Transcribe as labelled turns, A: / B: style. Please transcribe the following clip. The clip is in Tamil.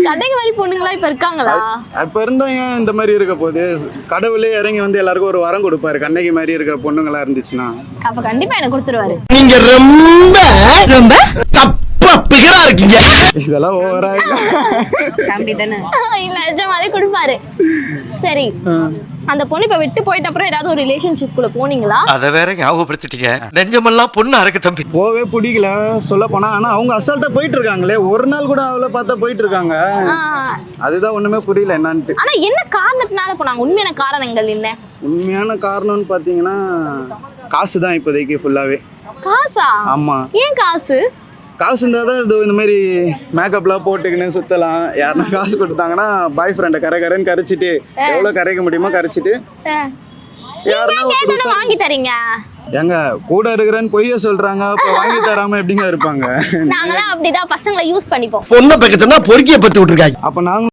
A: கடைக்கு மாதிரி பொண்ணுங்களா இப்ப இருக்காங்களா?
B: அப்ப இருந்தா ஏன் இந்த மாதிரி இருக்க போகுது? கடவுளே இறங்கி வந்து எல்லாருக்கும் ஒரு வரம் கொடுப்பாரு. கண்ணகி மாதிரி இருக்கிற பொண்ணுங்களா இருந்துச்சுன்னா
A: அப்ப கண்டிப்பா எனக்கு கொடுத்துருவாரு.
C: நீங்க ரொம்ப ரொம்ப தப்பா பிகரா இருக்கீங்க.
B: இதெல்லாம் ஓவரா
A: இல்ல நிஜமாலே கொடுப்பாரு. சரி, அந்த பொண்ணு இப்ப விட்டு போயிட்ட அப்புறம் ஏதாவது ஒரு ரிலேஷன்ஷிப்குள்ள போனீங்களா?
C: அத வேற ஞாபகப்படுத்திட்டீங்க. நெஞ்சமெல்லாம் பொண்ணு அறக்கு தம்பி.
B: போவே பிடிக்கல சொல்ல போனா. ஆனா அவங்க அசால்ட்டா போயிட்டு இருக்காங்களே. ஒரு நாள் கூட அவளை பார்த்தா போயிட்டு இருக்காங்க. அதுதான் ஒண்ணுமே புரியல என்னன்ட்டு.
A: ஆனா என்ன காரணத்தினால போனாங்க? உண்மையான காரணங்கள் என்ன?
B: உண்மையான காரணம்னு பாத்தீங்கன்னா காசு தான் இப்போதைக்கு ஃபுல்லாவே.
A: காசா?
B: ஆமா.
A: ஏன் காசு?
B: காசு இருந்தால் தான் இது இந்த மாதிரி மேக்கப்லாம் போட்டுக்கின்னு சுற்றலாம். யாருன்னா காசு கொடுத்தாங்கன்னா பாய் ஃப்ரெண்டை கரைன்னு கரைச்சிட்டு எவ்வளோ கரைக்க முடியுமோ கரைச்சிட்டு யாருன்னா
A: வாங்கி தரீங்க.
B: ஏங்க கூட இருக்கிறேன்னு பொய்ய சொல்றாங்க. அப்போ வாங்கி தராம எப்படிங்க இருப்பாங்க?
A: நாங்களாம் அப்படிதான் பசங்களை யூஸ் பண்ணிப்போம்.
C: பொண்ணை பக்கத்துனா பொறுக்கிய பத்தி விட்டுருக்காங்க.
B: அப்போ நாங்க